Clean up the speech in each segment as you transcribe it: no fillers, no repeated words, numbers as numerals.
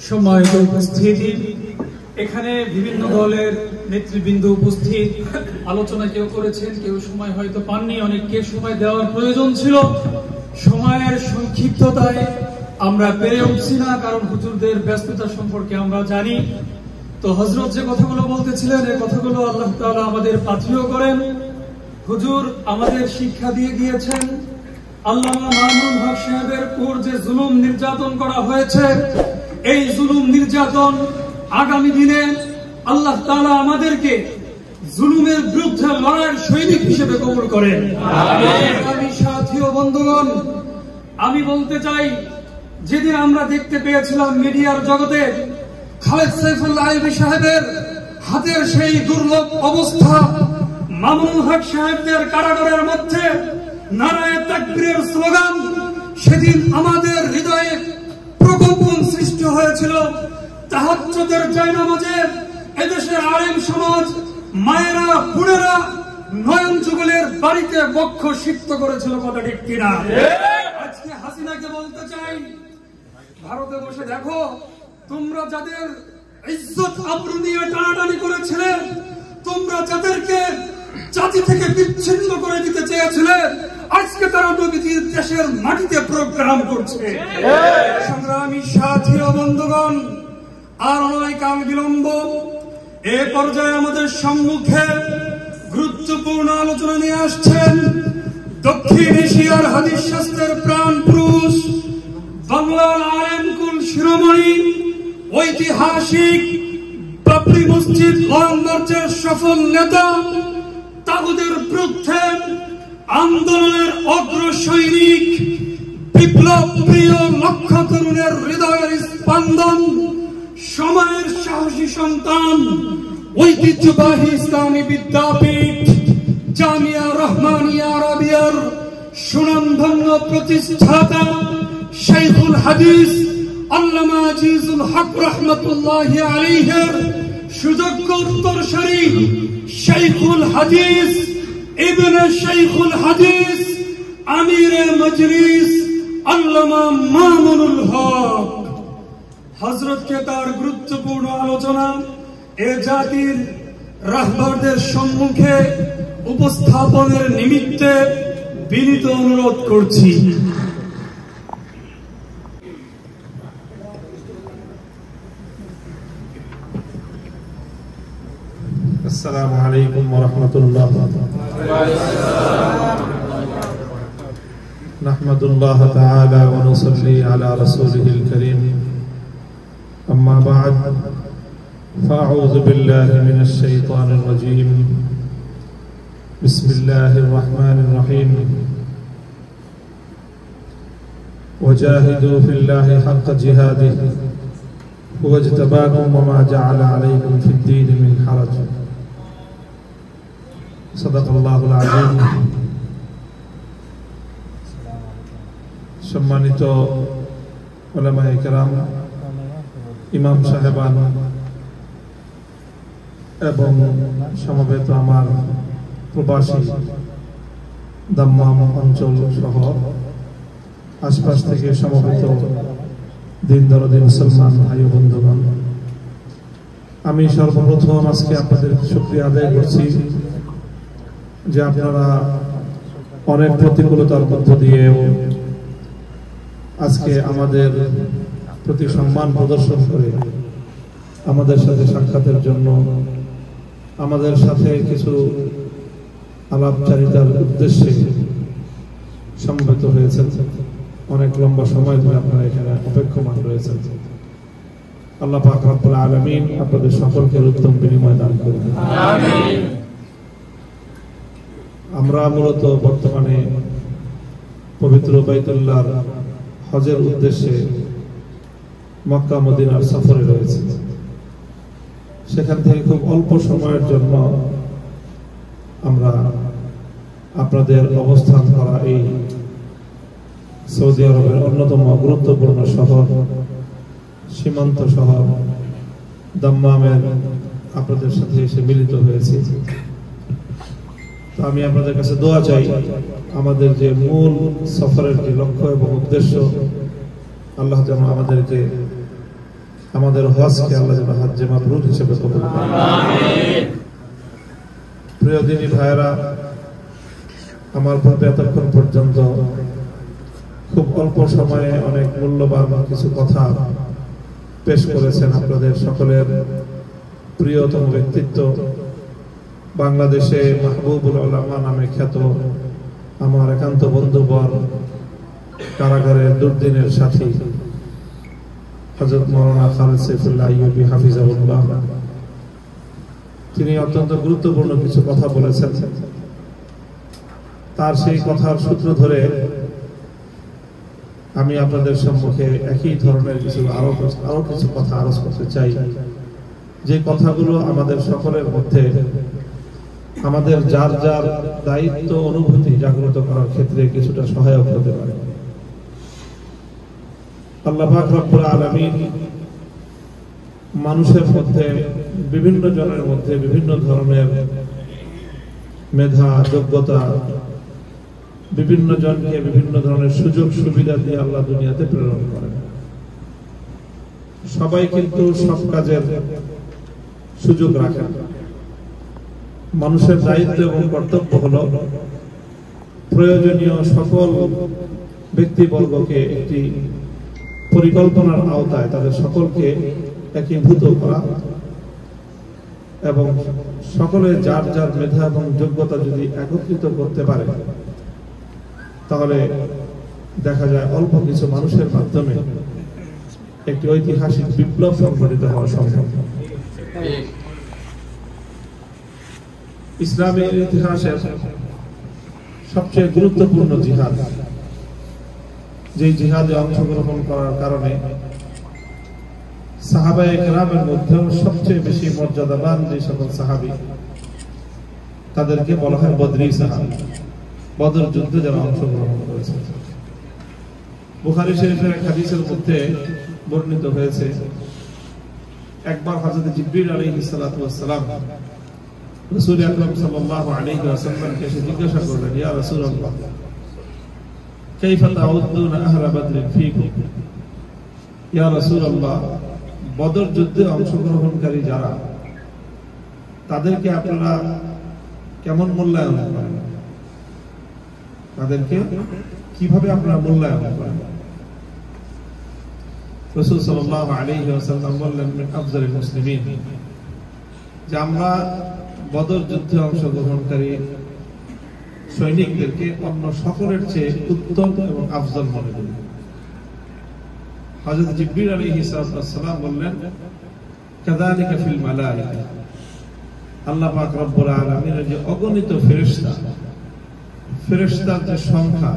সম্মানিত উপস্থিতি, এখানে বিভিন্ন দলের নেতৃবৃন্দ উপস্থিত। আলোচনা কেউ করেছেন, কেউ সময় হয়তো পাননি, অনেককে সময় দেওয়ার প্রয়োজন ছিল। সময়ের সংক্ষিপ্ততায় আমরা পেরে উঠছি না, কারণ হুজুরদের ব্যস্ততা সম্পর্কে আমরা জানি। তো হযরত যে কথাগুলো বলতেছিলেন, এই কথাগুলো আল্লাহ তাআলা আমাদের পাথেয় করেন। হুজুর আমাদের শিক্ষা দিয়ে গিয়েছেন, আল্লামা মামুনুল হক সাহেবের উপর যে জুলুম নির্যাতন করা হয়েছে, এই জুলুম নির্যাতন আগামী দিনে আল্লাহ তাআলা আমাদেরকে জুলুমের বিরুদ্ধে লড়াইয়ের সৈনিক হিসেবে কবুল করেন। আমি সাথী ও বন্ধুগণ, আমি বলতে চাই, যেদিন আমরা দেখতে পেয়েছিলাম মিডিয়ার জগতে খালেদ সাইফুল্লাহ আইভী সাহেবের হাতের সেই দুর্লভ অবস্থা, মামুনুল হক সাহেবদের কারাগারের মধ্যে নারায়ে তাকবীরের স্লোগান, সেদিন আমাদের হৃদয়ে প্রকম্পন সৃষ্টি হয়েছিল। তাহাজ্জুদের জায়নামাজে এদেশের আলেম সমাজ, মায়েরা, বোনেরা নয়ন যুগলের বাড়িতে বক্ষ সিক্ত করেছিল, কথা ঠিক কিনা? আজকে হাসিনাকে বলতে চাই, ভারতে বসে দেখো, তোমরা যাদের ইজ্জত আবরু নিয়ে টানাটানি করেছিলে, তোমরা যাদেরকে জাতি থেকে বিচ্ছিন্ন করে দিতে চেয়েছিলে, আজকে তারা নবীজির দেশের মাটিতে প্রোগ্রাম করছে। সংগ্রামী সাথী ও বন্ধুগণ, আর নয় কাল বিলম্ব, এ পর্যায়ে আমাদের সম্মুখে গুরুত্বপূর্ণ আলোচনা নিয়ে আসছেন দক্ষিণ এশিয়ার হাদিস শাস্ত্রের প্রাণ পুরুষ, বাংলার আলেম কুল শিরোমণি, ঐতিহাসিক বাবরি মসজিদ লং মার্চের সফল নেতা, তাগুদের বিরুদ্ধে আন্দোলনের অগ্র সৈনিক, বিপ্লব প্রিয় লক্ষ তরুণের হৃদয়ের স্পন্দন, সময়ের সাহসী সন্তান, ঐতিহ্যবাহী ইসলামী বিদ্যাপীঠ জামিয়া রহমানিয়া আরাবিয়ার সুনামধন্য প্রতিষ্ঠাতা শাইখুল হাদিস আল্লামা আজিজুল হক রাহমাতুল্লাহি আলাইহির সুযোগ্য উত্তরসূরি শাইখুল হাদিস ইবনে শাইখুল হাদিস আমিরে মজলিস আল্লামা মামুনুল হক হযরতকে তার গুরুত্বপূর্ণ আলোচনা এ জাতির রাহবরদের সম্মুখে উপস্থাপনের নিমিত্তে বিনীত অনুরোধ করছি। আসসালামু আলাইকুম ওয়া রাহমাতুল্লাহ। নাহমাদুল্লাহ তাআলা ওয়া নুসাল্লি আলা রাসূলিহিল কারীম। আম্মা বা'দ, ফাআউযু বিল্লাহি মিনাশ শাইতানির রাজীম। বিসমিল্লাহির রাহমানির রহিম। ওয়াজাহিদু ফিল্লাহি হাক্কা জিহাদিহি হুয়া ইজতাবাকুম ওয়া মা জাআলা আলাইকুম ফিদ-দীন মিন হারাজ। সাদাকাল্লাহুল আযীম। সম্মানিত উলামায়ে কেরাম, ইমাম সাহেবান এবং সমবেত আমার প্রবাসী দাম্মাম অঞ্চল সহ আশপাশ থেকে সমবেত দিন দরদি মুসলমান ভাই ও বন্ধুগণ, আমি সর্বপ্রথম আজকে আপনাদের শুকরিয়া আদায় করছি যে আপনারা অনেক প্রতিকূলতার মধ্য দিয়েও আজকে আমাদের প্রতি সম্মান প্রদর্শন করে আমাদের সাথে সাক্ষাতের জন্য, আমাদের সাথে কিছু আলাপচারিতার উদ্দেশ্যে সমবেত হয়েছেন। অনেক লম্বা সময় ধরে আপনারা এখানে অপেক্ষমান রয়েছেন। আল্লাহ পাক রব্বুল আলামিন আপনাদের সকলকে উত্তম বিনিময় দান করুন। আমিন। আমরা মূলত বর্তমানে পবিত্র বাইতুল্লাহর হজের উদ্দেশ্যে মক্কা মদিনার সফরে রয়েছে। সেখান থেকে খুব অল্প সময়ের জন্য আমরা আপনাদের অবস্থান করা এই সৌদি আরবের অন্যতম গুরুত্বপূর্ণ শহর, সীমান্ত শহর দাম্মামের আপনাদের সাথে এসে মিলিত হয়েছি। তো আমি আপনাদের কাছে দোয়া চাই, আমাদের যে মূল সফরের যে লক্ষ্য এবং উদ্দেশ্য, আল্লাহ যেন আমাদেরকে আমাদের হজকে আল্লাহ যেন হজ্জে মাবরুর হিসেবে কবুল করেন। আমিন। প্রিয় দিনী ভাইরা, আমার পূর্বে এতক্ষণ পর্যন্ত খুব অল্প সময়ে অনেক মূল্যবান কিছু কথা পেশ করেছেন আপনাদের সকলের প্রিয়তম ব্যক্তিত্ব, বাংলাদেশে মাহবুবুল উলামা নামে খ্যাত আমার একান্ত বন্ধুবর, কারাগারের দুর্দিনের সাথী হযরত মাওলানা খালেদ সাইফুল্লাহ আইয়ুবী হাফিজাহুল্লাহ। তিনি অত্যন্ত গুরুত্বপূর্ণ কিছু কথা বলেছেন। তার সেই কথার সূত্র ধরে আমি আপনাদের সম্মুখে একই ধরনের আরো কিছু কথা আরোপ করতে চাই, যে কথাগুলো আমাদের সকলের মধ্যে আমাদের যার যার দায়িত্ব অনুভূতি জাগ্রত করার ক্ষেত্রে কিছুটা সহায়ক হতে পারে। আল্লাহ পাক রব্বুল আলামিন মানুষের মধ্যে বিভিন্ন জনের মধ্যে বিভিন্ন ধরনের মেধা, যোগ্যতা, বিভিন্ন জনকে বিভিন্ন ধরনের সুযোগ সুবিধা দিয়ে আল্লাহ দুনিয়াতে প্রেরণ করেন। সবাই কিন্তু সব কাজের সুযোগ রাখেন। মানুষের দায়িত্ব এবং কর্তব্য হলো প্রয়োজনীয় সকল ব্যক্তিবর্গকে একটি পরিকল্পনার আওতায় তাদের সকলকে একীভূত করা এবং সকলে যার যার মেধা এবং যোগ্যতা যদি একত্রিত করতে পারে, তাহলে দেখা যায় অল্প কিছু মানুষের মাধ্যমে একটি ঐতিহাসিক বিপ্লব সংঘটিত হওয়া সম্ভব। ইসলামের ইতিহাসের সবচেয়ে গুরুত্বপূর্ণ জিহাদ, যে জিহাদে অংশগ্রহণ করার কারণে সাহাবায়ে কেরামের মধ্যেও সবচেয়ে বেশি মর্যাদাবান যে সকল সাহাবী, তাদেরকে বলা হয় বদরি সাহাবী। বদর যুদ্ধে যারা অংশগ্রহণ করেছে। বুখারী শরীফের এক হাদিসের মধ্যে বর্ণিত হয়েছে, একবার হযরত জিবরিল আলাইহিস সালাতু ওয়াস সালাম রাসূল আকরাম সাল্লাল্লাহু আলাইহি ওয়াসাল্লামকে জিজ্ঞাসা করলেন, ইয়া রাসূলুল্লাহ, কাইফা তাউদ্দুনা আহলা বদর ফীকুম? ইয়া রাসূলুল্লাহ, বদর যুদ্ধে অংশগ্রহণকারী যারা, তাদেরকে আপনারা কেমন মূল্যায়ন করেন? তাদেরকে কিভাবে আপনারা মূল্যায়ন করেন? রাসূল সাল্লাল্লাহু আলাইহি ওয়াসাল্লাম বললেন, মিন আফজালিল মুসলিমিন, যে আমরা বদর যুদ্ধে অংশগ্রহণকারী সৈনিকদেরকে অন্য সকলের চেয়ে উত্তম এবং আফজল মনে করি। হযরত জিবরিল আলাইহিস সালাম বললেন, কাযালিকা ফিল মালাইকা, আল্লাহ পাক রব্বুল আলামিনের যে অগণিত ফেরেশতা, ফেরেশতার যে সংখ্যা,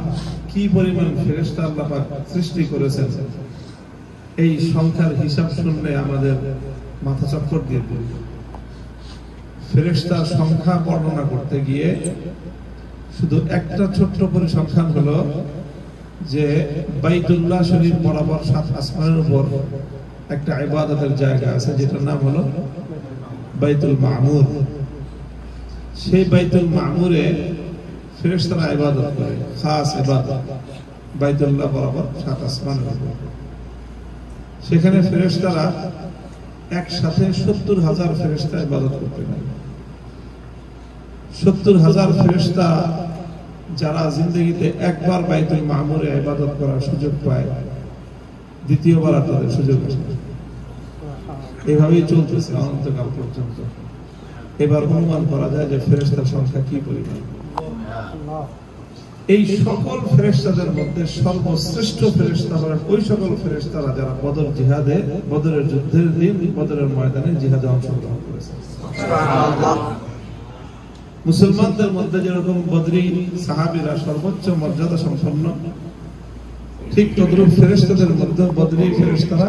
কি পরিমাণ ফেরেশতা আল্লাহ পাক সৃষ্টি করেছেন, এই সংখ্যার হিসাব শুনলে আমাদের মাথা চক্কর দিয়ে পড়ে। ফেরেশতার সংখ্যা বর্ণনা করতে গিয়ে শুধু একটা ছোট্ট পরিসংখ্যান হলো যে বাইতুল্লাহ শরীফ বরাবর 7 আসমানের উপর একটা ইবাদতের জায়গা আছে, যেটার নাম হলো বাইতুল মামুর। সেই বাইতুল মামুরে ফেরেশতারা ইবাদত করে, খাস ইবাদত, বাইতুল্লাহ বরাবর 7 আসমানের উপর। সেখানে ফেরেশতারা একসাথে 70,000 ফেরেশতা ইবাদত করতে পারে। 70,000 ফেরেশতা যারা জিন্দগিতে একবার বাইতুল মামুরে ইবাদত করার সুযোগ পায়, দ্বিতীয়বার আর তাদের সুযোগ আসে না। এভাবেই চলতেছে অনন্তকাল পর্যন্ত। এবার অনুমান করা যায় যে ফেরেশতার সংখ্যা কি পরিমাণ। এই সকল ফেরেশতাদের মধ্যে সর্বশ্রেষ্ঠ ফেরেশতা হলেন ওই সকল ফেরেশতারা যারা বদর জিহাদে, বদরের যুদ্ধের দিন বদরের ময়দানে জিহাদে অংশগ্রহণ করেছে। মুসলমানদের মধ্যে যেরকম বদরি সাহাবীরা সর্বোচ্চ মর্যাদা সম্পন্ন, ঠিক তদ্রূপ ফেরেশতাদের মধ্যে বদরি ফেরেশতারা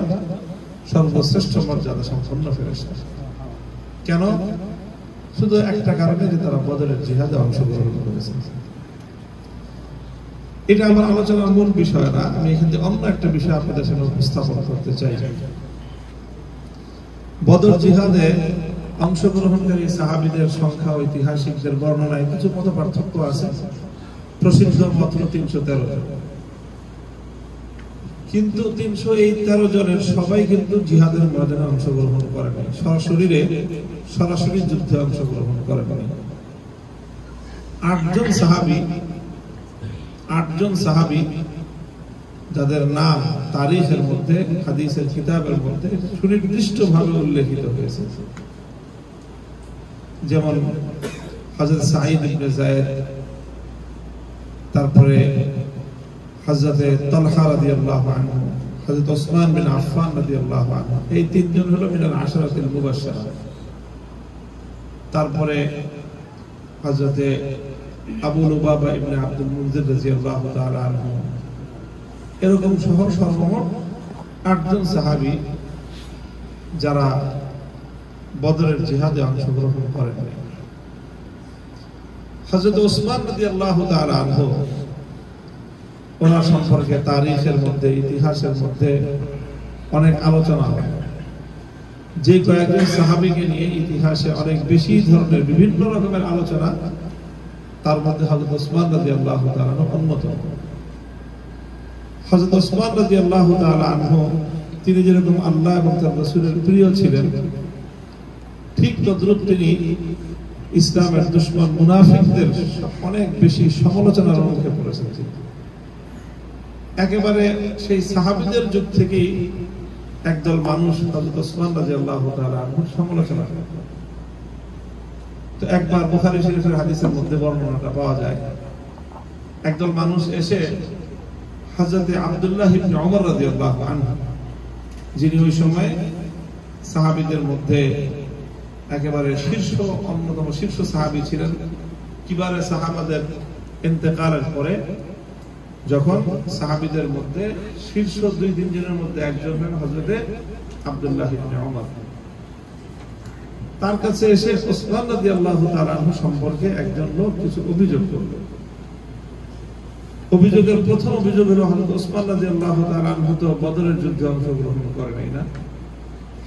সর্বশ্রেষ্ঠ মর্যাদা সম্পন্ন ফেরেশতা। কেন? শুধু একটা কারণে, যে তারা বদরের জিহাদে অংশগ্রহণ করেছে। এটা আমার আলোচনার মূল বিষয় না, আমি এখান থেকে অন্য একটা বিষয় আপনাদের সামনে উপস্থাপন করতে চাই। বদর জিহাদে অংশগ্রহণকারী সাহাবীদের সংখ্যা ঐতিহাসিকদের বর্ণনায় কিছু মত পার্থক্য আছে। প্রসিদ্ধ মত হলো 313। কিন্তু 313 জনের সবাই কিন্তু জিহাদের ময়দানে অংশগ্রহণ করে নাই, সরাসরি যুদ্ধে অংশগ্রহণ করে নাই। 8জন সাহাবী যাদের নাম তারিখের মধ্যে, হাদিসের কিতাবের মধ্যে সুনির্দিষ্টভাবে উল্লেখিত হয়েছে, যেমন হযরত সাঈদ ইবনে যায়েদ, তারপরে হযরত তালহা রাদিয়াল্লাহু আনহু, হযরত ওসমান বিন আফফান রাদিয়াল্লাহু আনহু, এই তিনজন হলো মিনাল আশরাতিল মুবাশশারা। তারপরে হযরত আবু লুবাবা ইবনে আব্দুল মুনজির রাদিয়াল্লাহু তাআলা আনহু, এরকম সহ সর্বমোট 8জন সাহাবী যারা বদরের জিহাদে অংশগ্রহণ করেন। হযরত ওসমান রাদিয়াল্লাহু তাআলা আনহু, ওনার সম্পর্কে তারিখের মধ্যে, ইতিহাসের মধ্যে অনেক আলোচনা হয়। যে কয়েকজন সাহাবীকে নিয়ে ইতিহাসে অনেক বেশি ধরনের বিভিন্ন রকমের আলোচনা, তার মধ্যে হযরত ওসমান রাদিয়াল্লাহু তাআলা আনহু অন্যতম। হযরত ওসমান রাদিয়াল্লাহু তাআলা আনহু, তিনি যেরকম আল্লাহ এবং তার রাসূলের প্রিয় ছিলেন, ঠিক তদ্রুপ তিনি ইসলামের দুশমন মুনাফিকদের অনেক বেশি সমালোচনার মুখে পড়েছেন। একেবারে সেই সাহাবীদের যুগ থেকেই একদল মানুষ হযরত ওসমান রাদিয়াল্লাহু তাআলা আনহুর সমালোচনা করে। তো একবার বুখারী শরীফের হাদিসের মধ্যে বর্ণনাটা পাওয়া যায়, একদল মানুষ এসে হযরত আব্দুল্লাহ ইবনে ওমর রাদিয়াল্লাহু আনহু, যিনি ওই সময় সাহাবীদের মধ্যে একেবারে অন্যতম শীর্ষ সাহাবী ছিলেন, কিবারে সাহাবাদের ইন্তেকালের পরে যখন সাহাবীদের মধ্যে শীর্ষ 2-3 জনের মধ্যে একজন হলেন হযরত আব্দুল্লাহ ইবনে ওমর, তার কাছে এসে ওসমান রাদিয়াল্লাহু তাআলা আনহু সম্পর্কে একজন লোক কিছু অভিযোগ করল। অভিযোগের প্রথম অভিযোগ হলো হযরত ওসমান রাদিয়াল্লাহু তাআলা আনহু তো বদরের যুদ্ধে অংশগ্রহণ করেন নাই না।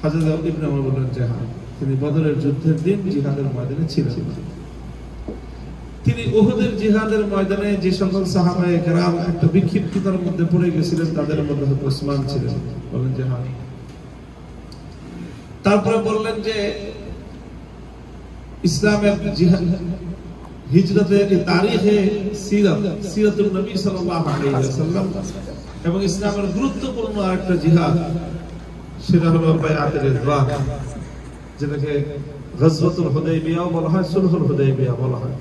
হযরত ইবনে ওমর বললেন যে হ্যাঁ, তিনি বদরের যুদ্ধের দিন জিহাদের ময়দানে ছিলেন। তিনি উহুদের জিহাদের ময়দানে যে সকল সাহাবায়ে কেরাম একটা বিক্ষিপ্ততার মধ্যে পড়ে গেছিলেন, তাদের মধ্যে হযরত ওসমান ছিলেন। বলেন যে হ্যাঁ। তারপরে বললেন যে ইসলামের জিহাদ, হিজরতের তারিখে সিরাতুন নবী সাল্লাল্লাহু আলাইহি ওয়াসাল্লাম এবং ইসলামের গুরুত্বপূর্ণ আরেকটা জিহাদ, সেটা হলো বায়াতে রিদওয়ান, যেটাকে গজওয়াতুল হুদাইবিয়া বলা হয়, সুলহুল হুদাইবিয়া বলা হয়।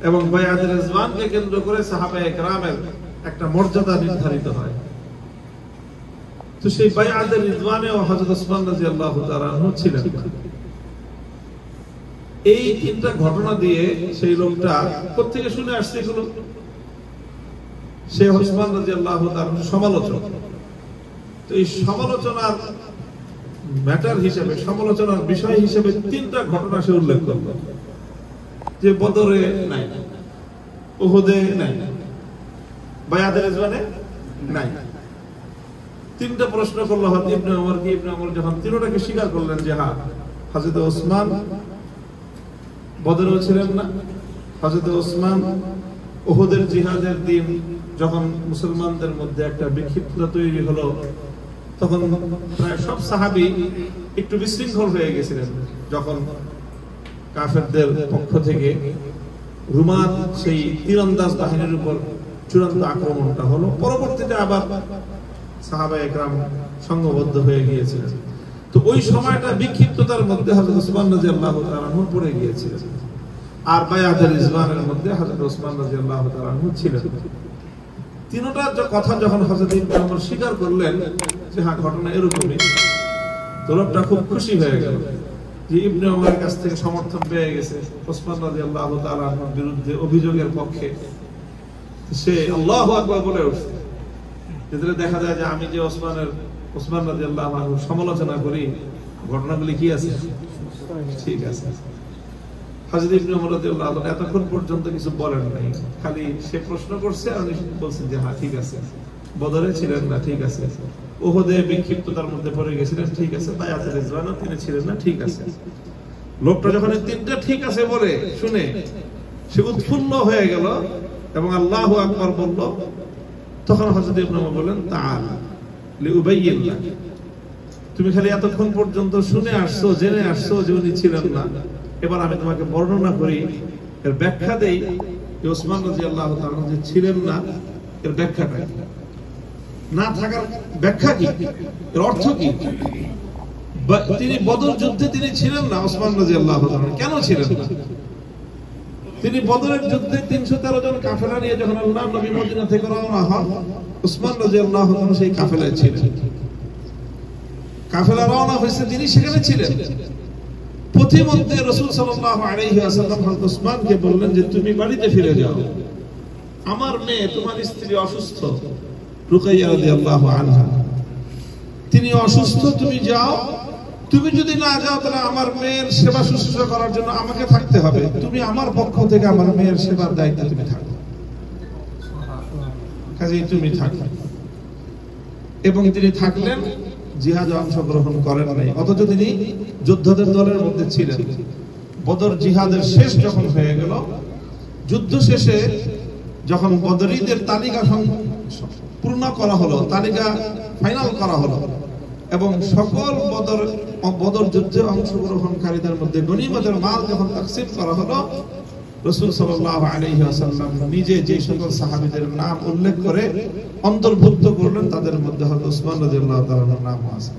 এবং বায়াতে রিদওয়ানকে কেন্দ্র করে সাহাবায়ে কেরামের একটা মর্যাদা নির্ধারিত হয়। তো সেই বায়াতে রিদওয়ানেও হযরত ওসমান রাদিয়াল্লাহু তাআলা আনহু ছিলেন। এই তিনটা ঘটনা দিয়ে সেই লোকটা কোত্থেকে শুনে আসছে এগুলো? সে ওসমান রাদিয়াল্লাহু তাআলা সমালোচক। তো এই সমালোচনার ম্যাটার হিসেবে, সমালোচনার বিষয় হিসেবে 3টা ঘটনা সে উল্লেখ করল, যে বদরে নাই, উহুদে নাই, বায়াতে রিদওয়ানে নাই। 3টা প্রশ্ন করলো হযরত ইবনে ওমর কি। ইবনে ওমর যখন তিনটাকে স্বীকার করলেন যে হ্যাঁ, হযরত ওসমান বদরেও ছিলেন না, হযরত ওসমান উহুদের জিহাদের দিন যখন মুসলমানদের মধ্যে একটা বিক্ষিপ্ততা তৈরি হলো, তখন প্রায় সব সাহাবী একটু বিশৃঙ্খল হয়ে গেছিলেন। যখন কাফেরদের পক্ষ থেকে রুমাত সেই তীরন্দাজ বাহিনীর উপর চূড়ান্ত আক্রমণটা হলো, পরবর্তীতে আবার সাহাবায়ে কেরাম সংঘবদ্ধ হয়ে গিয়েছিলেন। তো ওই সময়টা বিক্ষিপ্ততার মধ্যে হযরত ওসমান রাদিয়াল্লাহু তাআলা আনহু পড়ে গিয়েছিলেন, আর বায়াতে রিদওয়ানের মধ্যে হযরত ওসমান রাদিয়াল্লাহু তাআলা আনহু ছিলেন। তিনটার কথা যখন হযরত ইবনে ওমর স্বীকার করলেন যে হ্যাঁ, ঘটনা এরকমই, তো লোকটা খুব খুশি হয়ে গেল যে ইবনে ওমরের কাছ থেকে সমর্থন পেয়ে গেছে ওসমান রাদিয়াল্লাহু তাআলা আনহুর বিরুদ্ধে অভিযোগের পক্ষে। সে আল্লাহু আকবার বলে উঠছে। যেটা দেখা যায় যে আমি যে ওসমান রাদিয়াল্লাহু আনহু সমালোচনা করি, ঘটনাগুলি কি আছে? ঠিক আছে। হযরত ইবনে ওমর রাদিয়াল্লাহু আনহু এতক্ষণ পর্যন্ত কিছু বলেন নাই, খালি সে প্রশ্ন করছে আর উনি বলছেন যে হ্যাঁ ঠিক আছে, বদরে ছিলেন না, ঠিক আছে, উহুদে বিক্ষিপ্ততার মধ্যে পড়ে গেছিলেন, ঠিক আছে, বায়াতে রিদওয়ানও তিনি ছিলেন না, ঠিক আছে। লোকটা যখন এই 3টা ঠিক আছে বলে শুনে সে উৎফুল্ল হয়ে গেল এবং আল্লাহু আকবার বলল, তখন হযরত ইবনে ওমর বললেন তাআল লিউবাইয়িন লাক, তুমি খালি এতক্ষণ পর্যন্ত শুনে আসছো, জেনে আসছো যে উনি ছিলেন না, এবার আমি তোমাকে বর্ণনা করি, এর ব্যাখ্যা দেই যে ওসমান রাদিয়াল্লাহু তাআলা যে ছিলেন না এর ব্যাখ্যাটা কি, না থাকার ব্যাখ্যা কি, এর অর্থ কি। তিনি বদর যুদ্ধে তিনি ছিলেন না, ওসমান রাদিয়াল্লাহু তাআলা কেন ছিলেন না? তিনি বদরের যুদ্ধে 313 জন কাফেলা নিয়ে যখন আল্লাহ নবী মদিনা থেকে রওনা হন, ওসমান রাদিয়াল্লাহু তাআলা সেই কাফেলায় ছিলেন। কাফেলা রওনা হয়েছে, তিনি সেখানে ছিলেন। পথিমধ্যে রাসূল সাল্লাল্লাহু আলাইহি ওয়াসাল্লাম হযরত ওসমানকে বললেন যে তুমি বাড়িতে ফিরে যাও, আমার মেয়ে তোমার স্ত্রী অসুস্থ, রুকাইয়া রাদিয়াল্লাহু আনহা, তিনি অসুস্থ, তুমি যাও। তুমি যদি না যাও তাহলে আমার মেয়ের সেবা শুশ্রূষা করার জন্য আমাকে থাকতে হবে, তুমি আমার পক্ষ থেকে আমার মেয়ের সেবার দায়িত্বে তুমি থাকো, কাজেই তুমি থাকো। এবং তিনি থাকলেন, জিহাদে অংশগ্রহণ করেন নাই, অথচ তিনি যোদ্ধাদের দলের মধ্যে ছিলেন। বদর জিহাদের শেষ যখন হয়ে গেল, যুদ্ধ শেষে যখন বদরীদের তালিকা পূর্ণ করা হলো, তালিকা ফাইনাল করা হলো, এবং সকল বদর যুদ্ধে অংশগ্রহণকারীদের মধ্যে গনিমতের মাল যখন তাকসিম করা হলো, রাসূল সাল্লাল্লাহু আলাইহি ওয়াসাল্লাম নিজে যে সকল সাহাবীদের নাম উল্লেখ করে অন্তর্ভুক্ত করলেন, তাদের মধ্যে হযরত ওসমান রাদিয়াল্লাহু তাআলার নাম আছে।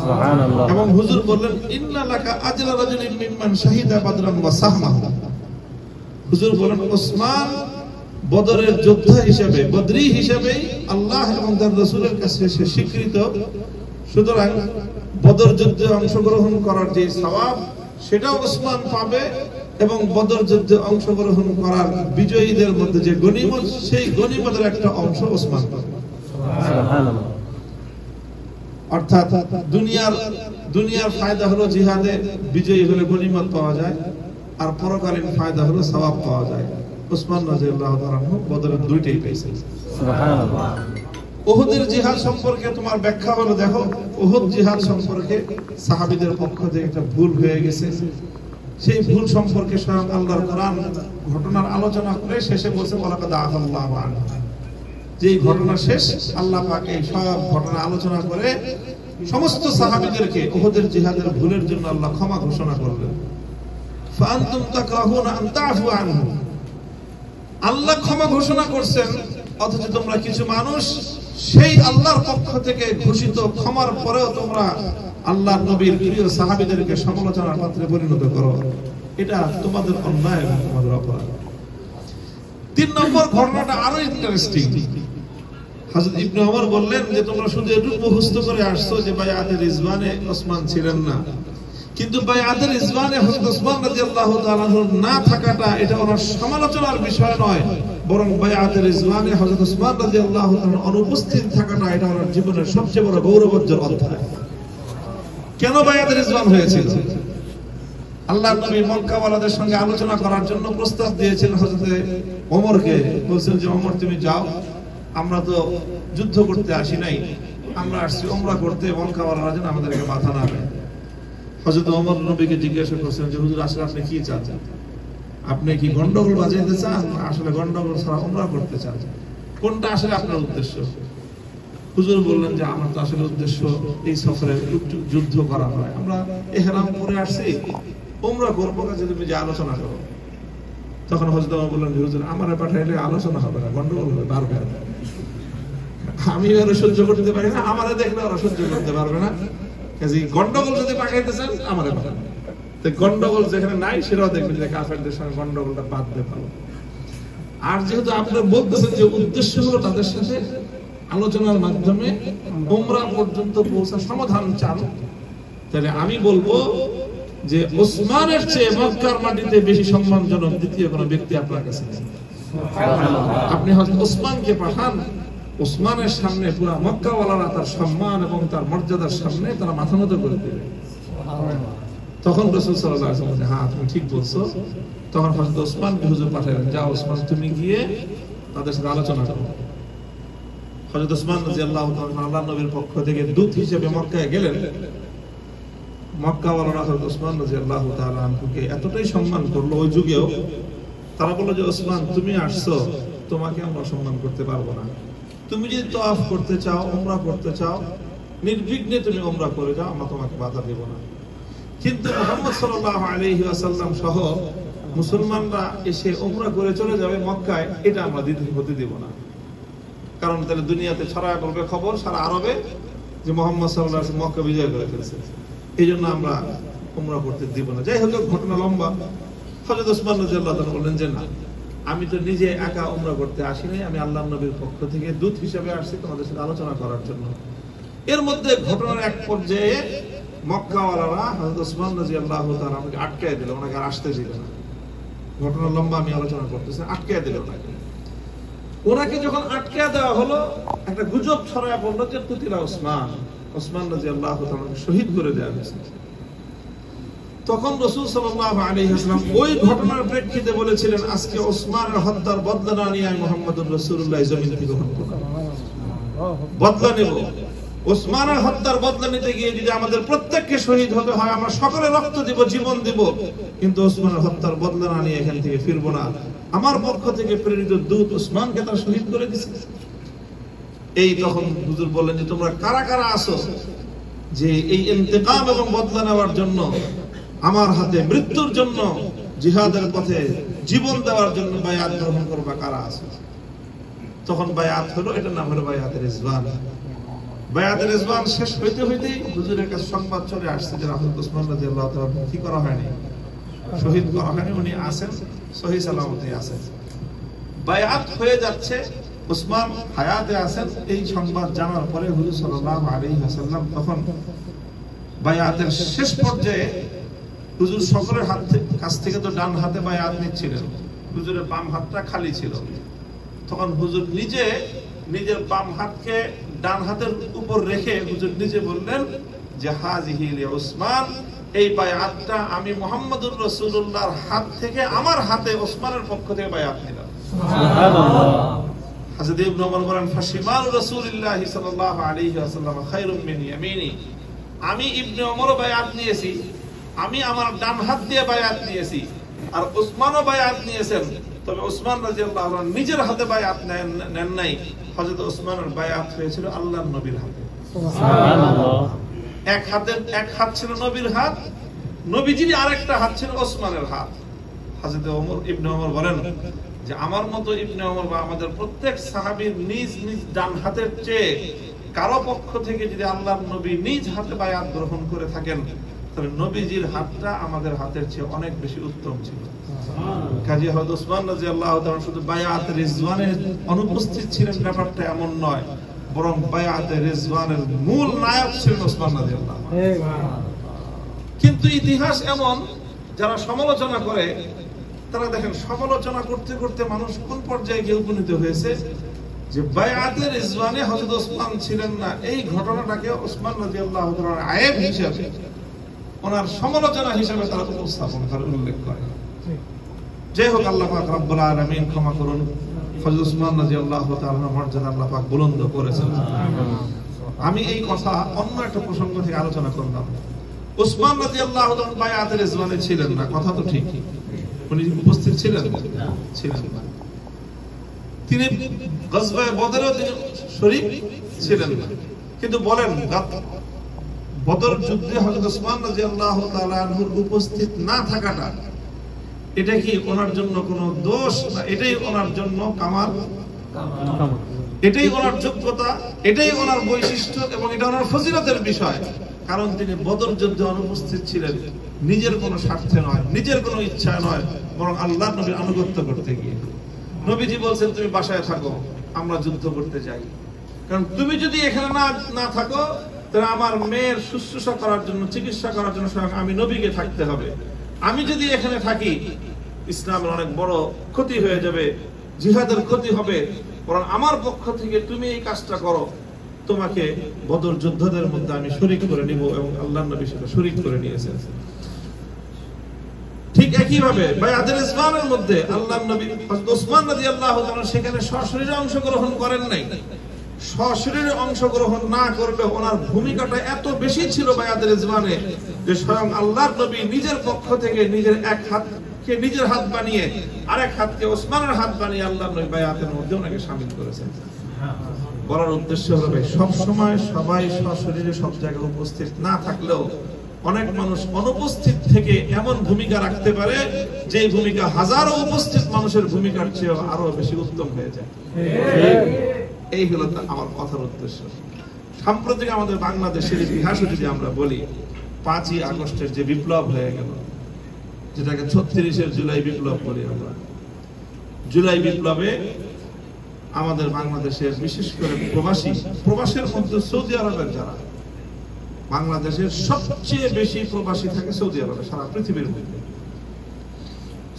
সুবহানাল্লাহ। এবং হুজুর বললেন ইন্না লাকা আজরা রাজুলিন মিম্মান শাহিদা বদরান ওয়া সাহমাহু, হুজুর বলেন ওসমান বদরের যোদ্ধা হিসেবে, বদরি হিসেবে আল্লাহ এবং তার রাসূলের কাছে সে স্বীকৃত। সুতরাং বদর যুদ্ধে অংশগ্রহণ করার যে সওয়াব সেটাও ওসমান পাবে, এবং বদর যুদ্ধে অংশগ্রহণ করার বিজয়ীদের মধ্যে যে গনিমত, সেই গনিমতের একটা অংশ ওসমান পাবে। সুবহানাল্লাহ। অর্থাৎ দুনিয়ার ফায়দা হলো জিহাদে বিজয়ী হলে গনিমত পাওয়া যায়, আর পরকালীন ফায়দা হলো সওয়াব পাওয়া যায়। ওসমান রাদিয়াল্লাহু তাআলা বদরের দুইটাই পেয়েছেন। সুবহানাল্লাহ। উহুদের জিহাদ সম্পর্কে তোমার ব্যাখ্যা হলো, দেখো উহুদ জিহাদ সম্পর্কে সাহাবীদের পক্ষ থেকে একটা ভুল হয়ে গেছে, সেই ভুল সম্পর্কে স্বয়ং আল্লাহর কোরআন ঘটনার আলোচনা করে শেষে বলছে ওয়ালাকাদ আল্লাহু আনহু, যে ঘটনা শেষ, আল্লাহ পাক এই সব ঘটনা আলোচনা করে সমস্ত সাহাবীদেরকে উহুদের জিহাদের ভুলের জন্য আল্লাহ ক্ষমা ঘোষণা করলেন। ফাআনতুম তাকরাহুনা আন তা'ফু আনহু, আল্লাহ ক্ষমা ঘোষণা করছেন, অথচ তোমরা কিছু মানুষ সেই আল্লাহর পক্ষ থেকে ঘোষিত ক্ষমার পরেও তোমরা আল্লাহর নবীর প্রিয় সাহাবীদেরকে সমালোচনার পাত্রে পরিণত করো, এটা তোমাদের অন্যায় এবং তোমাদের অপরাধ। 3 নম্বর ঘটনাটা আরো ইন্টারেস্টিং। হযরত ইবনে ওমর বললেন যে তোমরা শুধু এটুকু মুখস্থ করে আসছো যে বায়াতে রিজওয়ানে ওসমান ছিলেন না, কিন্তু বায়াতে রিজওয়ানে হযরত ওসমান রাদিয়াল্লাহু তাআলা না থাকাটা এটা ওনার সমালোচনার বিষয় নয়, বরং বায়াতে রিজওয়ানে হযরত ওসমান রাদিয়াল্লাহু তাআলা অনুপস্থিত থাকাটা এটা ওনার জীবনের সবচেয়ে বড় গৌরবোজ্জ্বল অধ্যায়। কেন বায়াতে রিজওয়ান হয়েছিল? আল্লাহর নবী মক্কাওয়ালাদের সঙ্গে আলোচনা করার জন্য প্রস্তাব দিয়েছেন হযরত ওমরকে, বলছেন যে ওমর তুমি যাও, আমরা তো যুদ্ধ করতে আসি নাই, আমরা আসছি উমরা করতে, মক্কাওয়ালারা যেন আমাদেরকে মাথা না দেয়। হযরত ওমর নবীকে জিজ্ঞাসা করছেন যে হুজুর আসলে আপনি কি চান? আপনি কি গন্ডগোল বাজাইতে চান, আসলে গন্ডগোল ছাড়া উমরা করতে চান? কোনটা আসলে আপনার উদ্দেশ্য? হুজুর বললেন যে আমার তো আসলে উদ্দেশ্য এই সফরে যুদ্ধ করা হয়, আমরা ইহরাম পরে আসছি, উমরা করবো, কাজে তুমি যে আলোচনা করো। তখন হযরত ওমর বললেন যে হুজুর আমারে পাঠাইলে আলোচনা হবে না, গন্ডগোল হবে, পারবে না, আমি ওরা সহ্য করতে পারি না, আমারে দেখলে ওরা সহ্য করতে পারবে না, কাজে গন্ডগোল যদি পাঠাইতে চান আমারে পাঠান। তো গন্ডগোল যেখানে নাই সেটাও দেখবেন যে কাফেরদের সঙ্গে গন্ডগোলটা বাদ দিয়ে ভালো। আর যেহেতু আপনি বলতেছেন যে উদ্দেশ্য হলো তাদের সাথে আলোচনার মাধ্যমে উমরা পর্যন্ত পৌঁছা সমাধান চান, তাহলে আমি বলবো যে ওসমানের চেয়ে মক্কার মাটিতে বেশি সম্মানজনক দ্বিতীয় কোনো ব্যক্তি আপনার কাছে নেই। আপনি হযরত ওসমানকে পাঠান, ওসমানের সামনে পুরো মক্কাওয়ালারা তার সম্মান এবং তার মর্যাদার সামনে তারা মাথা নত করে দেবে। তখন রাসূল সাল্লাল্লাহু আলাইহি ওয়াসাল্লাম বলেন হ্যাঁ তুমি ঠিক বলছো। তখন হযরত ওসমানকে হুজুর পাঠালেন, যাও ওসমান তুমি গিয়ে তাদের সাথে আলোচনা করো। হযরত ওসমান রাদিয়াল্লাহু তাআলা আল্লাহর নবীর পক্ষ থেকে দূত হিসেবে মক্কায় গেলেন। মক্কাওয়ালারা হযরত ওসমান রাদিয়াল্লাহু তাআলা আনহুকে এতটাই সম্মান করলো, ওই যুগেও তারা বলল যে ওসমান তুমি আসছো, তোমাকে আমরা সম্মান করতে পারবো না, তুমি যদি তওয়াফ করতে চাও, উমরা করতে চাও, নির্বিঘ্নে তুমি উমরা করে যাও, আমরা তোমাকে বাধা দেব না। কিন্তু মুহাম্মদ সাল্লাল্লাহু আলাইহি ওয়াসাল্লাম সহ মুসলমানরা এসে উমরা করে চলে যাবে মক্কায়, এটা আমরা হতে দেব না। কারণ তাহলে দুনিয়াতে ছড়ায় পড়বে খবর সারা আরবে যে মুহাম্মদ সাল্লাল্লাহু আলাইহি ওয়াসাল্লাম মক্কা বিজয় করে ফেলেছে। এই জন্য আমরা উমরা করতে দিব না। যাই হোক, ঘটনা লম্বা। হযরত ওসমান রাদিয়াল্লাহু তাআলা বললেন যে না, আমি তো নিজে একা উমরা করতে আসিনি, আমি আল্লাহর নবীর পক্ষ থেকে দূত হিসেবে আসছি তোমাদের সাথে আলোচনা করার জন্য। এর মধ্যে ঘটনার এক পর্যায়ে মক্কাওয়ালারা হযরত ওসমান রাদিয়াল্লাহু তাআলা আমাকে আটকায় দিল, ওনাকে আর আসতে দিল না। ঘটনা লম্বা, আমি আলোচনা করতেছি। আটকায় দিল ওনাকে যখন আটকায় দেওয়া হলো, একটা গুজব ছড়ায় পড়লো যে কুতিলা ওসমান রাদিয়াল্লাহু তাআলা শহীদ করে দেওয়া হয়েছে। তখন রাসূল সাল্লাল্লাহু আলাইহি ওয়াসাল্লাম ওই ঘটনার প্রেক্ষিতে বলেছিলেন, আজকে ওসমানের হত্যার বদলা না নিয়ে আমি মুহাম্মদুর রাসূলুল্লাহ জমিন থেকে বদলা নেব। ওসমানের হত্যার বদলা নিতে গিয়ে যদি আমাদের প্রত্যেককে শহীদ হতে হয়, আমরা সকলে রক্ত দিব, জীবন দিব, কিন্তু ওসমানের হত্যার বদলা না নিয়ে এখান থেকে ফিরবো না। আমার পক্ষ থেকে প্রেরিত দূত ওসমানকে তারা শহীদ করে দিয়েছে। এই তখন হুজুর বললেন যে তোমরা কারা কারা আছো যে এই ইন্তেকাম এবং বদলা নেওয়ার জন্য, আমার হাতে মৃত্যুর জন্য, জিহাদের পথে জীবন দেওয়ার জন্য বায়াত গ্রহণ করবা, কারা আছে? তখন বায়াত হলো, এটার নাম হলো বায়াতের রিজওয়ান। বায়াতের রিজওয়ান শেষ হইতে হইতেই হুজুরের কাছে সংবাদ চলে আসছে যে হযরত ওসমান রাদিয়াল্লাহু তাআলা কি করা হয়নি, শহীদ করা হয়নি, উনি আছেন, সহিহ সালামতে আছেন। বায়াত হয়ে যাচ্ছে, ওসমান হায়াতে আছেন। এই সংবাদ জানার পরে হুজুর সাল্লাল্লাহু আলাইহি ওয়াসাল্লাম তখন বায়াতের শেষ পর্যায়ে হুজুর সকলের কাছ থেকে তো ডান হাতে বায়াত নিচ্ছিলেন, হুজুরের বাম হাতটা খালি ছিল। তখন হুজুর নিজে নিজের বাম হাতকে ডান হাতের উপর রেখে হুজুর নিজে বললেন যে হাযিহি লি ওসমান, এই বায়াতটা আমি মুহাম্মদুর রাসূলুল্লাহর হাত থেকে আমার হাতে ওসমানের পক্ষ থেকে বায়াত নিলাম। সুবহানাল্লাহ। হযরত ইবনে ওমর বলেন, ফাশিমাল রাসূলুল্লাহ সাল্লাল্লাহু আলাইহি ওয়াসাল্লাম খায়রুম মিন ইয়ামিনি, আমি ইবনে ওমরও বায়াত নিয়েছি, আমি আমার ডান হাত দিয়ে বায়াত নিয়েছি, আর ওসমানও বায়াত নিয়েছেন। তবে ওসমান রাদিয়াল্লাহু আনহু নিজের হাতে বায়াত নেন নাই, হযরত ওসমানের বায়াত হয়েছিল আল্লাহর নবীর হাতে। সুবহানাল্লাহ। এক হাত ছিল নবীর হাত, নবীজির আরেকটা হাত ছিল ওসমানের হাত। হযরত ওমর ইবনে ওমর বলেন যে আমার মতো ইবনে ওমর বা আমাদের প্রত্যেক সাহাবীর নিজ নিজ ডান হাতের চেয়ে কারো পক্ষ থেকে যদি আল্লাহর নবী নিজ হাতে বায়াত গ্রহণ করে থাকেন, তবে নবীজির হাতটা আমাদের হাতের চেয়ে অনেক বেশি উত্তম ছিল। কাজী হযরত ওসমান রাদিয়াল্লাহু তাআলা শুধু বায়াত রিজওয়ানের অনুপস্থিত ছিলেন ব্যাপারটা এমন নয়, বরং বায়াত রিজওয়ানের মূল নায়ক ছিলেন ওসমান রাদিয়াল্লাহু আনহু। কিন্তু ইতিহাস এমন, যারা সমালোচনা করে তারা দেখেন সমালোচনা করতে করতে মানুষ কোন পর্যায়ে গিয়ে উপনীত হয়েছে যে বায়াতে রিজওয়ানে হযরত ওসমান ছিলেন না, এই ঘটনাটাকে ওসমান রাদিয়াল্লাহু তাআলার আয়েব হিসেবে, ওনার সমালোচনা হিসেবে তারা উপস্থাপন করে, উল্লেখ করে। যাই হোক, আল্লাহ পাক রব্বুল আলামিন ক্ষমা করুন, হযরত ওসমান রাদিয়াল্লাহু তাআলার মর্যাদা আল্লাহ পাক বুলন্দ করেছেন। আমি এই কথা অন্য একটা প্রসঙ্গ থেকে আলোচনা করলাম। ওসমান রাদিয়াল্লাহু তাআলা বায়াতে রিজওয়ানে ছিলেন না, কথা তো ঠিক, উনি উপস্থিত ছিলেন না। তিনি গজওয়ায়ে বদরেও তিনি শরীক ছিলেন না। কিন্তু বলেন, বদর যুদ্ধে হযরত ওসমান রাদিয়াল্লাহু তাআলা আনহুর উপস্থিত না থাকাটা, এটা কি ওনার জন্য কোনো দোষ না? এটাই ওনার জন্য কামাল, এটাই ওনার যোগ্যতা, এটাই ওনার বৈশিষ্ট্য এবং এটা ওনার ফজিলতের বিষয়। কারণ তিনি বদর যুদ্ধে অনুপস্থিত ছিলেন নিজের কোনো স্বার্থে নয়, নিজের কোনো ইচ্ছায় নয়, বরং আল্লাহর নবীর আনুগত্য করতে গিয়ে। নবীজি বলছেন, তুমি বাসায় থাকো, আমরা যুদ্ধ করতে যাই। কারণ তুমি যদি এখানে না থাকো, তাহলে আমার মেয়ের শুশ্রূষা করার জন্য, চিকিৎসা করার জন্য আমি নবীকে থাকতে হবে। আমি যদি এখানে থাকি, ইসলামের অনেক বড় ক্ষতি হয়ে যাবে, জিহাদের ক্ষতি হবে। বরং আমার পক্ষ থেকে তুমি এই কাজটা করো, তোমাকে বদর যোদ্ধাদের মধ্যে আমি শরীক করে নিব। এবং আল্লাহর নবী সেটা শরীক করে নিয়েছেন। ঠিক একই ভাবে বায়াতুল রিজওয়ানের মধ্যে আল্লাহর নবী হযরত ওসমান রাদিয়াল্লাহু তাআলা সেখানে সশরীরে অংশগ্রহণ করেন নাই। সশরীরে অংশগ্রহণ না করলে ওনার ভূমিকাটা এত বেশি ছিল বায়াতুল রিজওয়ানে যে স্বয়ং আল্লাহর নবী নিজের পক্ষ থেকে নিজের এক হাতকে নিজের হাত বানিয়ে আরেক হাতকে ওসমানের হাত বানিয়ে আল্লাহর নবী বায়াতের মধ্যে ওনাকে শামিল করেছেন। বলার উদ্দেশ্য হলো সব সময় সবাই সশরীরে সব জায়গায় উপস্থিত না থাকলেও অনেক মানুষ অনুপস্থিত থেকে এমন ভূমিকা রাখতে পারে যে ভূমিকা হাজারো উপস্থিত মানুষের ভূমিকার চেয়ে আরো বেশি উত্তম হয়ে যায়। এই হলো আমার কথার উদ্দেশ্য। সাম্প্রতিক আমাদের বাংলাদেশের ইতিহাসে যদি আমরা বলি, 5ই আগস্টের যে বিপ্লব হয়ে গেল, যেটাকে 36 জুলাই বিপ্লব বলি আমরা, জুলাই বিপ্লবে আমাদের বাংলাদেশের বিশেষ করে প্রবাসের মধ্যে সৌদি আরবের যারা, বাংলাদেশের সবচেয়ে বেশি প্রবাসী থাকে সৌদি আরবে সারা পৃথিবীর মধ্যে।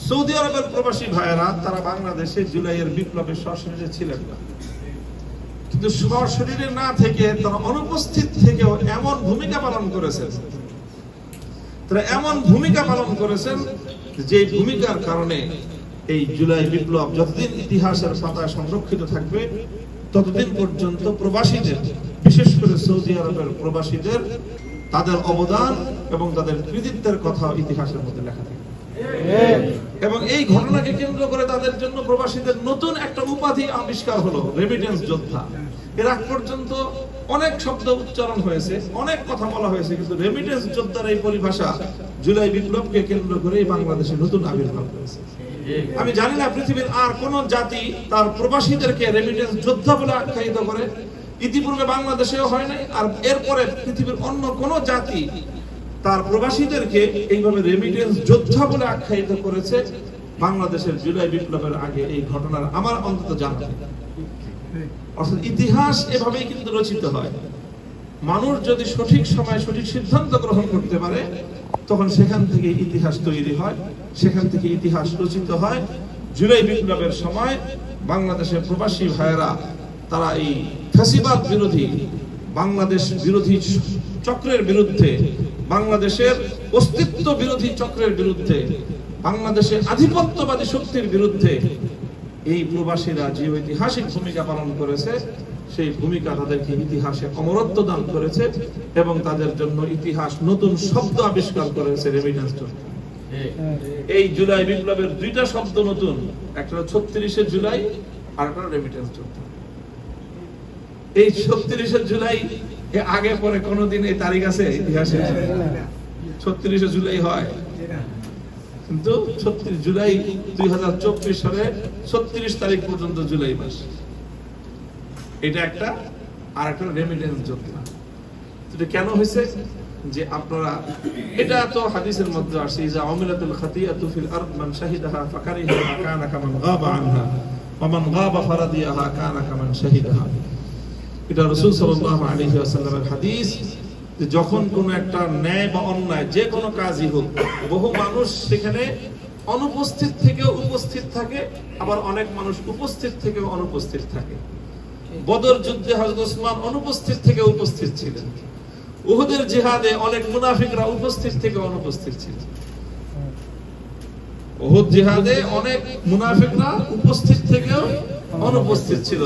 সৌদি আরবের প্রবাসী ভাইয়েরা তারা বাংলাদেশে জুলাইয়ের বিপ্লবে সশরীরে ছিলেন না, কিন্তু সশরীরে না থেকে তারা অনুপস্থিত থেকেও এমন ভূমিকা পালন করেছেন, যে ভূমিকার কারণে এই জুলাই বিপ্লব যতদিন ইতিহাসের পাতায় সংরক্ষিত থাকবে ততদিন পর্যন্ত প্রবাসীদের, বিশেষ করে সৌদি আরবের প্রবাসীদের তাদের অবদান এবং তাদের কৃতিত্বের কথা ইতিহাসের মধ্যে লেখা থাকবে। এবং এই ঘটনাকে কেন্দ্র করে তাদের জন্য প্রবাসীদের নতুন একটা উপাধি আবিষ্কার হলো, রেমিটেন্স যোদ্ধা। এর আগ পর্যন্ত অনেক শব্দ উচ্চারণ হয়েছে, অনেক কথা বলা হয়েছে, কিন্তু রেমিটেন্স যোদ্ধার এই পরিভাষা জুলাই বিপ্লবকে কেন্দ্র করে বাংলাদেশে নতুন আবির্ভাব হয়েছে। আমি জানি না পৃথিবীর আর কোন জাতি তার প্রবাসীদেরকে রেমিটেন্স যোদ্ধা বলে আখ্যায়িত করে, ইতিপূর্বে বাংলাদেশেও হয় নাই, আর এরপরে পৃথিবীর অন্য কোন জাতি তার প্রবাসীদেরকে এইভাবে রেমিটেন্স যোদ্ধা বলে আখ্যায়িত করেছে বাংলাদেশের জুলাই বিপ্লবের আগে এই ঘটনার আমার অন্তত জানা নেই। অর্থাৎ ইতিহাস এভাবেই কিন্তু রচিত হয়। মানুষ যদি সঠিক সময় সঠিক সিদ্ধান্ত গ্রহণ করতে পারে তখন সেখান থেকে ইতিহাস তৈরি হয়, সেখান থেকে ইতিহাস রচিত হয়। জুলাই বিপ্লবের সময় বাংলাদেশের প্রবাসী ভাইয়েরা তারা এই ফ্যাসিবাদ বিরোধী, বাংলাদেশ বিরোধী চক্রের বিরুদ্ধে, বাংলাদেশের অস্তিত্ব বিরোধী চক্রের বিরুদ্ধে, বাংলাদেশের আধিপত্যবাদী শক্তির বিরুদ্ধে এই প্রবাসীরা যে ঐতিহাসিক ভূমিকা পালন করেছে সেই ভূমিকা তাদেরকে ইতিহাসে অমরত্ব দান করেছে এবং তাদের জন্য ইতিহাস নতুন শব্দ আবিষ্কার করেছে, রেমিটেন্স যোদ্ধা। এই জুলাই বিপ্লবের দুইটা শব্দ নতুন, একটা 36 জুলাই আর একটা রেমিটেন্স যোদ্ধা। এই 36 জুলাই আগে পরে কোনদিন এই তারিখ আছে ইতিহাসে? 36 জুলাই হয়, কিন্তু 36 জুলাই 2024 সালে 36 তারিখ পর্যন্ত জুলাই মাস, এটা একটা। আর একটা রেমিটেন্স যোদ্ধা। এটা কেন হয়েছে? যে আপনারা, এটা তো হাদিসের মধ্যে আসে, ইজা উমিলাতুল খাতিয়াতু ফিল আরদ মান শাহিদাহা ফাকারিহা কানা কামান গাবা আনহা ওয়া মান গাবা ফারাদিয়াহা কানা কামান শাহিদাহা। এটা রাসূল সাল্লাল্লাহু আলাইহি ওয়াসাল্লামের হাদিস, যে যখন কোন একটা ন্যায় বা অন্যায় যে কোনো কাজই হোক, বহু মানুষ সেখানে অনুপস্থিত থেকেও উপস্থিত থাকে, আবার অনেক মানুষ উপস্থিত থেকেও অনুপস্থিত থাকে। বদর যুদ্ধে হযরত ওসমান অনুপস্থিত থেকে উপস্থিত ছিলেন, উহুদের জিহাদে অনেক মুনাফিকরা উপস্থিত থেকে অনুপস্থিত ছিলেন। উহুদ জিহাদে অনেক মুনাফিকরা উপস্থিত থেকেও অনুপস্থিত ছিল।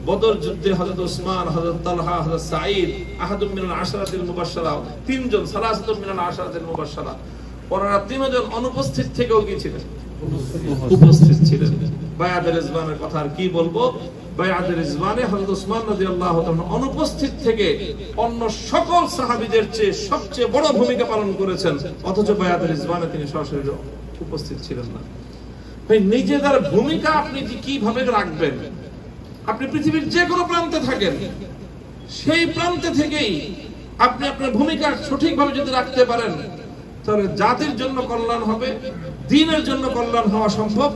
বদর যুদ্ধে হযরত ওসমান, হযরত তালহা, হযরত সাঈদ, আহাদুম মিনাল আশরাতিল মুবাশশারা, তিনজন, সালাসাতুম মিনাল আশরাতিল মুবাশশারা, ওনারা তিনজন অনুপস্থিত থেকেও কি ছিলেন? উপস্থিত ছিলেন। বায়াতুল রিজওয়ানের কথা আর কি বলবো? বায়াতুল রিজওয়ানে হযরত ওসমান রাদিয়াল্লাহু তাআলা অনুপস্থিত থেকে অন্য সকল সাহাবীদের চেয়ে সবচেয়ে বড় ভূমিকা পালন করেছেন, অথচ বায়াতুল রিজওয়ানে তিনি সরাসরি উপস্থিত ছিলেন না। ভাই, নিজেদের ভূমিকা আপনি কিভাবে রাখবেন? আপনি পৃথিবীর যে কোনো প্রান্তে থাকেন, সেই প্রান্তে থেকেই আপনি আপনার ভূমিকা সঠিকভাবে যদি রাখতে পারেন তাহলে জাতির জন্য কল্যাণ হবে, দ্বীনের জন্য কল্যাণ হওয়া সম্ভব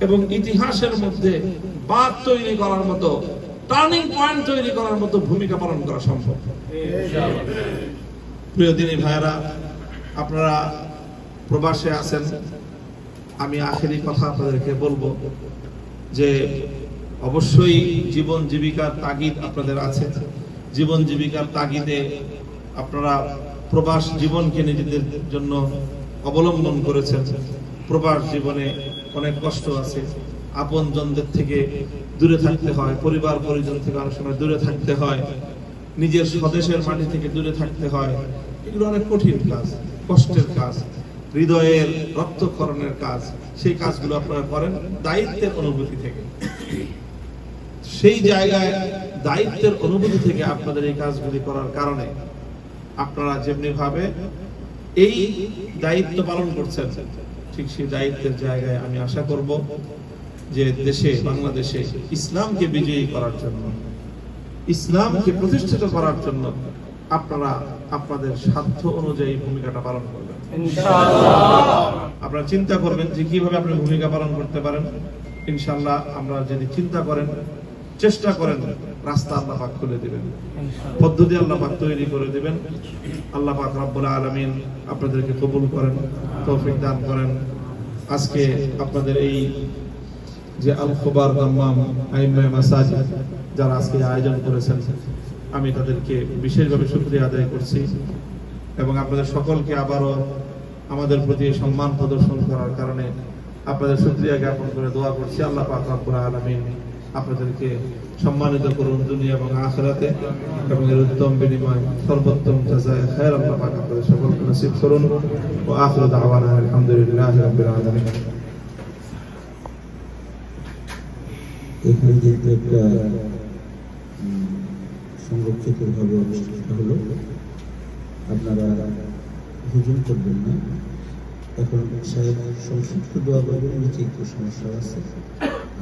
এবং ইতিহাসের মধ্যে বাঁক তৈরি করার মতো, টার্নিং পয়েন্ট তৈরি করার মতো ভূমিকা পালন করা সম্ভব। প্রিয় দিনী ভাইয়েরা, আপনারা প্রবাসে আছেন, আমি আখেরি কথা আপনাদেরকে বলবো যে অবশ্যই জীবন জীবিকার তাগিদ আপনাদের আছে। জীবন জীবিকার তাগিদে আপনারা প্রবাস জীবনকে নিজেদের জন্য অবলম্বন করেছেন। প্রবাস জীবনে অনেক কষ্ট আছে, আপনজনদের থেকে দূরে থাকতে হয়, পরিবার পরিজন থেকে অনেক সময় দূরে থাকতে হয়, নিজের স্বদেশের মাটি থেকে দূরে থাকতে হয়। এগুলো অনেক কঠিন কাজ, কষ্টের কাজ, হৃদয়ের রক্তক্ষরণের কাজ। সেই কাজগুলো আপনারা করেন দায়িত্বের অনুভূতি থেকে। সেই জায়গায় দায়িত্বের অনুভূতি থেকে আপনাদের এই কাজগুলি করার কারণে আপনারা যেমনি ভাবে এই দায়িত্ব পালন করছেন, ঠিক সেই দায়িত্বের জায়গায় আমি আশা করব যে দেশে বাংলাদেশে ইসলামকে বিজয়ী করার জন্য, ইসলামকে প্রতিষ্ঠিত করার জন্য আপনারা আপনাদের সাধ্য অনুযায়ী ভূমিকাটা পালন করবেন ইনশাআল্লাহ। আপনারা চিন্তা করবেন যে কিভাবে আপনি ভূমিকা পালন করতে পারেন। ইনশাআল্লাহ আমরা যদি চিন্তা করেন, চেষ্টা করেন, রাস্তা আল্লাহ পাক খুলে দিবেন, পদ্ধতি আল্লাহ পাক তৈরি করে দিবেন। আল্লাহ পাক রব্বুল আলামিন আপনাদেরকে কবুল করেন, তৌফিক দান করেন। আজকে আপনাদের এই যে আল খুবার দাম্মাম আইম্মায়ে মাসাজিদ যারা আজকে আয়োজন করেছেন, আমি তাদেরকে বিশেষভাবে শুকরিয়া আদায় করছি এবং আপনাদের সকলকে আবারও আমাদের প্রতি সম্মান প্রদর্শন করার কারণে আপনাদের শুকরিয়া জ্ঞাপন করে দোয়া করছি। আল্লাহ পাক রব্বুল আলামিন আপনাদেরকে সম্মানিত করুন দুনিয়া এবং আখিরাতে, এবং এর উত্তম বিনিময় সর্বোত্তম জাযায়ে খায়র আল্লাহ পাক আপনাদের সকলকে নসিব করুন। ওয়া আখিরু দাওয়ানা আলহামদুলিল্লাহি রাব্বিল আলামিন। এখানে যেহেতু একটা সংরক্ষিত ভাবে অনুষ্ঠিত হলো, আপনারা হুজুম করবেন না। এখন সাহেব সংক্ষিপ্ত দোয়া করবেন, নিচে একটু সমস্যা আছে,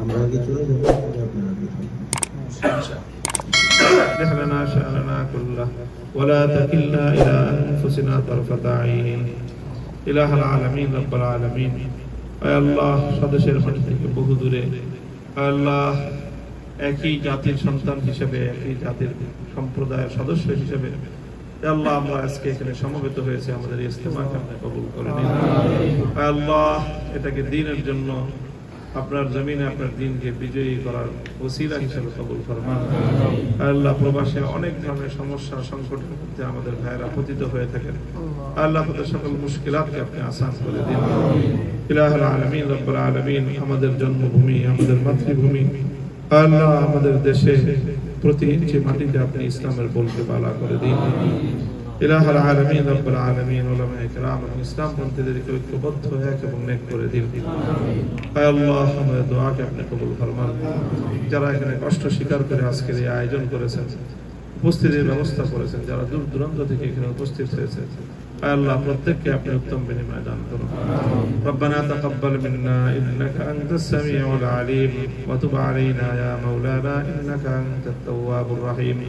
আমরা আগে চলে যাবো, আপনারা আগে لنا شأننا كله ولا تكلنا إلى أنفسنا طرفة عين إله العالمين رب العالمين। আয় আল্লাহ, স্বদেশের মাটি থেকে বহু দূরে আয় আল্লাহ একই জাতির সন্তান হিসেবে, একই জাতির সম্প্রদায়ের সদস্য হিসেবে আয় আল্লাহ আমরা আজকে এখানে সমবেত হয়েছে, আমাদের ইজতেমাকে আপনি কবুল করে নিন। আয় আল্লাহ এটাকে দ্বীনের জন্য, আপনার জমিনে আপনার দ্বীনকে বিজয়ী করার ওসিলা হিসেবে কবুল ফরমান। আল্লাহ প্রবাসে অনেক ধরনের সমস্যা সংকটের মধ্যে আমাদের ভাইয়েরা পতিত হয়ে থাকেন, আল্লাহ তাদের সকল মুশকিলাতকে আপনি আসান করে দিন। ইলাহুল আলামিন রব্বুল আলামিন, আমাদের জন্মভূমি, আমাদের মাতৃভূমি আল্লাহ, আমাদের দেশে প্রতি ইঞ্চি মাটিতে আপনি ইসলামের বলকে বালা করে দিন। ইলাহুল আলামিন রব্বুল আলামিন, উলামায়ে কেরাম এবং ইসলাম পন্থীদেরকে ঐক্যবদ্ধ এক এবং নেক করে দিন। আয় আল্লাহ, আমাদের দোয়াকে আপনি কবুল ফরমান। যারা এখানে কষ্ট স্বীকার করে আজকের এই আয়োজন করেছেন, উপস্থিতির ব্যবস্থা করেছেন, যারা দূর দূরান্ত থেকে এখানে উপস্থিত হয়েছে, আয় আল্লাহ প্রত্যেককে আপনি উত্তম বিনিময় দান করুন। রব্বানা তাকাব্বাল মিন্না ইন্নাকা আনতাস সামিউল আলিম ওয়া তুব আলাইনা ইয়া মাওলানা ইন্নাকা আনতাত তাওয়াবুর রহিম।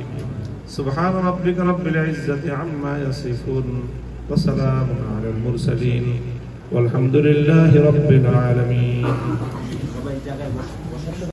সুবহান রাব্বিকা রাব্বিল ইজ্জাতি আম্মা ইয়াসিফুন ওয়া সালামুন আলাল মুরসালিন ওয়ালহামদুলিল্লাহি রাব্বিল আলামিন।